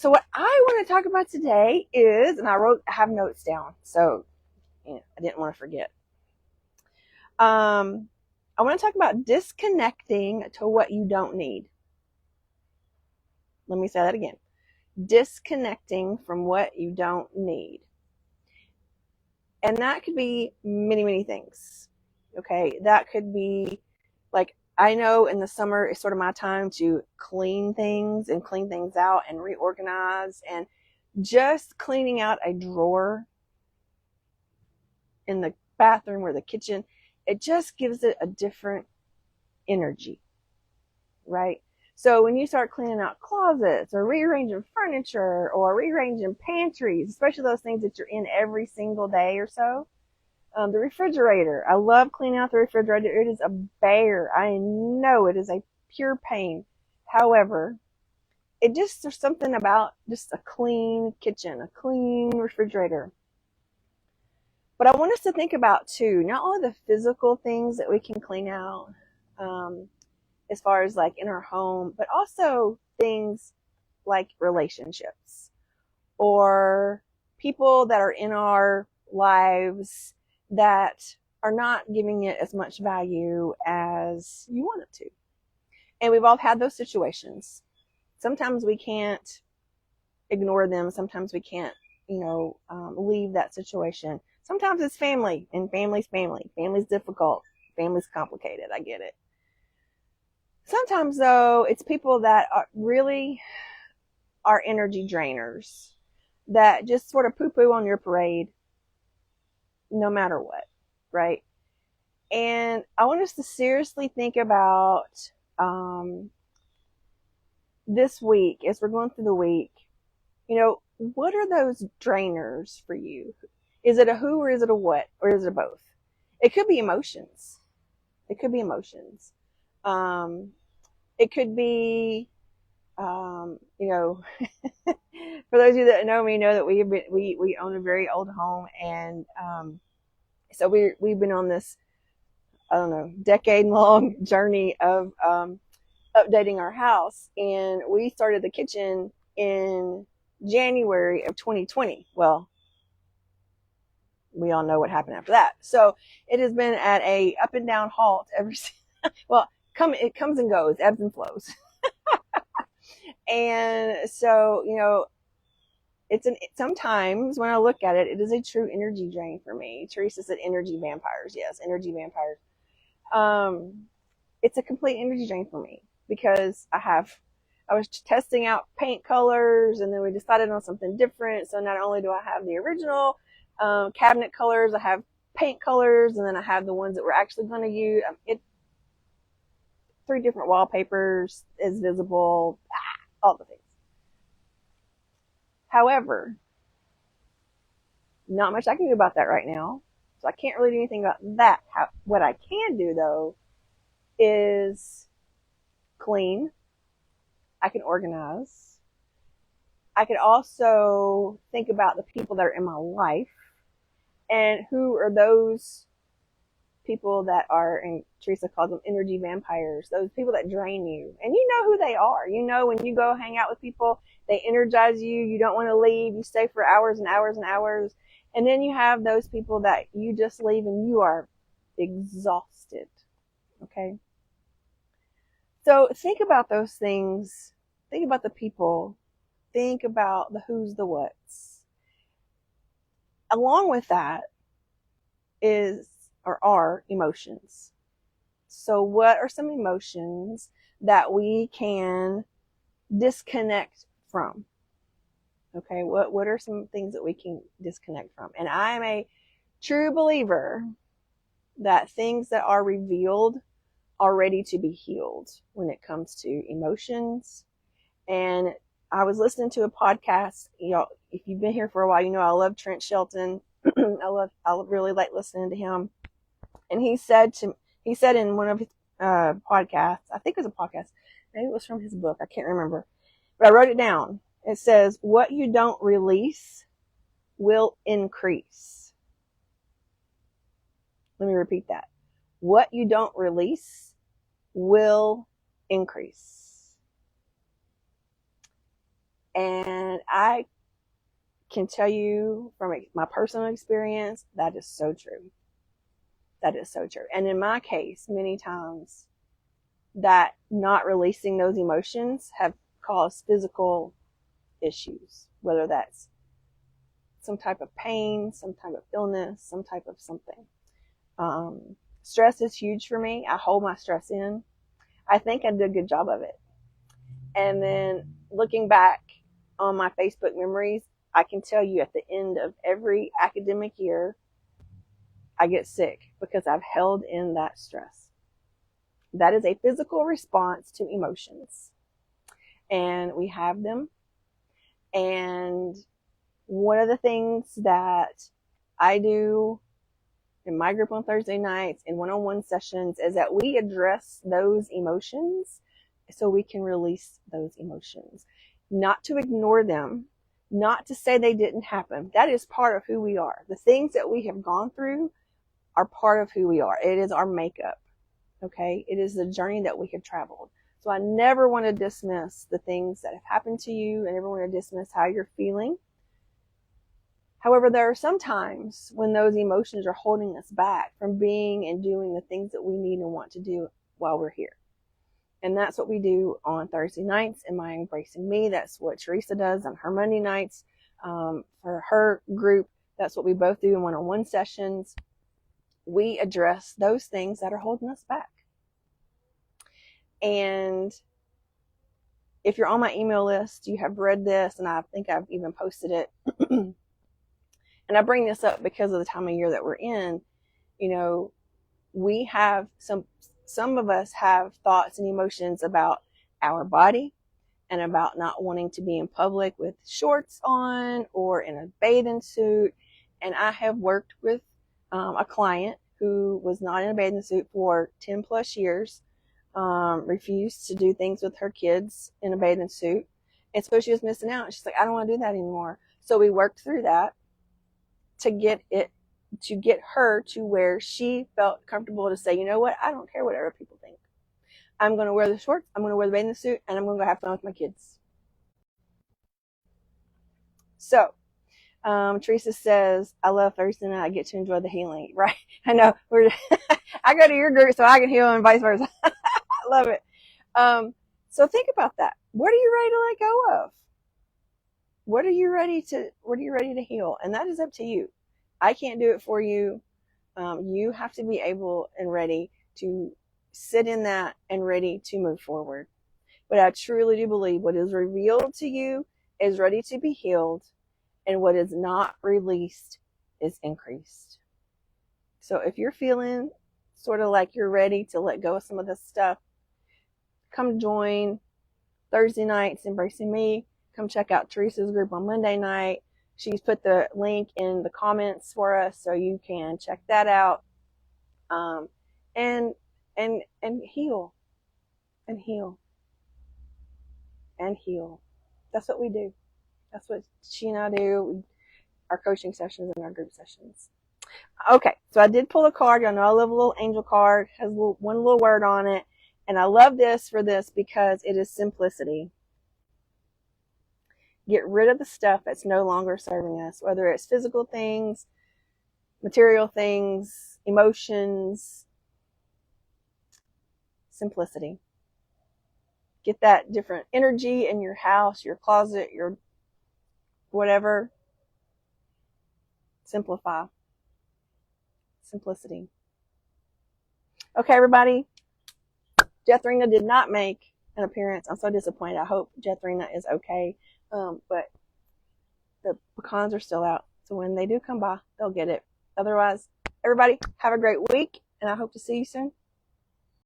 So what I want to talk about today is, and I have notes down, so I didn't want to forget. I want to talk about disconnecting to what you don't need. Let me say that again. Disconnecting from what you don't need. And that could be many, many things. Okay. That could be like, I know in the summer is sort of my time to clean things and clean things out and reorganize, and just cleaning out a drawer in the bathroom or the kitchen, it just gives it a different energy, right? So when you start cleaning out closets or rearranging furniture or rearranging pantries, especially those things that you're in every single day or so, the refrigerator, I love cleaning out the refrigerator. It is a bear. I know it is a pure pain. However, there's something about just a clean kitchen, a clean refrigerator. But I want us to think about too, not only the physical things that we can clean out, as far as like in our home, but also things like relationships or people that are in our lives that are not giving it as much value as you want it to. And we've all had those situations. Sometimes we can't ignore them. Sometimes we can't, leave that situation. Sometimes it's family, and family's family. Family's difficult. Family's complicated. I get it. Sometimes though, it's people that really are energy drainers that just sort of poo-poo on your parade no matter what, right? And I want us to seriously think about this week, as we're going through the week, what are those drainers for you? Is it a who or is it a what? Or is it both? It could be emotions. It could be emotions. It could be, for those of you that know me, know that we own a very old home, and so we've been on this, I don't know, decade-long journey of updating our house, and we started the kitchen in January of 2020. Well, we all know what happened after that. So it has been at a up and down halt ever since. Well, it comes and goes, ebbs and flows. And so, sometimes when I look at it, it is a true energy drain for me. Teresa said energy vampires. Yes, energy vampires. It's a complete energy drain for me because I was testing out paint colors, and then we decided on something different. So not only do I have the original cabinet colors, I have paint colors, and then I have the ones that we're actually going to use. 3 different wallpapers is visible, all the things. However, not much I can do about that right now. So I can't really do anything about that. What I can do though is clean. I can organize. I could also think about the people that are in my life and who are those people that are, and Teresa calls them energy vampires, those people that drain you. And you know who they are. When you go hang out with people, they energize you. You don't want to leave. You stay for hours and hours and hours. And then you have those people that you just leave and you are exhausted. Okay? So think about those things. Think about the people. Think about the who's, the what's. Along with that are emotions. So what are some emotions that we can disconnect from? Okay, what are some things that we can disconnect from? And I am a true believer that things that are revealed are ready to be healed when it comes to emotions. And I was listening to a podcast. If you've been here for a while, I love Trent Shelton. I really like listening to him. And he said in one of his podcasts, I think it was a podcast, maybe it was from his book, I can't remember, but I wrote it down. It says, what you don't release will increase. Let me repeat that. What you don't release will increase. And can tell you from my personal experience, that is so true. That is so true. And in my case, many times that not releasing those emotions have caused physical issues, whether that's some type of pain, some type of illness, some type of something. Stress is huge for me. I hold my stress in. I think I did a good job of it. And then looking back on my Facebook memories, I can tell you at the end of every academic year, I get sick because I've held in that stress. That is a physical response to emotions. And we have them. And one of the things that I do in my group on Thursday nights in one-on-one sessions is that we address those emotions so we can release those emotions. Not to ignore them, not to say they didn't happen. That is part of who we are. The things that we have gone through are part of who we are. It is our makeup. Okay? It is the journey that we have traveled. So I never want to dismiss the things that have happened to you. I never want to dismiss how you're feeling. However, there are some times when those emotions are holding us back from being and doing the things that we need and want to do while we're here. And that's what we do on Thursday nights in my Embracing Me. That's what Teresa does on her Monday nights. For her group, that's what we both do in one-on-one sessions. We address those things that are holding us back. And if you're on my email list, you have read this, and I think I've even posted it. And I bring this up because of the time of year that we're in. You know, we have some of us have thoughts and emotions about our body and about not wanting to be in public with shorts on or in a bathing suit. And I have worked with a client who was not in a bathing suit for 10 plus years, refused to do things with her kids in a bathing suit. And so she was missing out. She's like, I don't want to do that anymore. So we worked through that to get her to where she felt comfortable to say, you know what? I don't care what other people think. I'm going to wear the shorts. I'm going to wear the bathing suit, and I'm going to go have fun with my kids. So, Teresa says, I love Thursday night. I get to enjoy the healing, right? I know I go to your group so I can heal and vice versa. I love it. So think about that. What are you ready to let go of? What are you ready to heal? And that is up to you. I can't do it for you. You have to be able and ready to sit in that and ready to move forward. But I truly do believe what is revealed to you is ready to be healed, and what is not released is increased. So if you're feeling sort of like you're ready to let go of some of this stuff, come join Thursday nights Embracing Me. Come check out Teresa's group on Monday night. She's put the link in the comments for us, so you can check that out. And heal, and heal, and heal. That's what we do. That's what she and I do. Our coaching sessions and our group sessions. Okay, so I did pull a card. Y'all know I love a little angel card. It has one little word on it, and I love this for this because it is simplicity. Get rid of the stuff that's no longer serving us, whether it's physical things, material things, emotions. Simplicity. Get that different energy in your house, your closet, your whatever. Simplify. Simplicity. Okay, everybody. Jethrina did not make an appearance. I'm so disappointed. I hope Jethrina is okay. But the pecans are still out. So when they do come by, they'll get it. Otherwise, everybody, have a great week, and I hope to see you soon.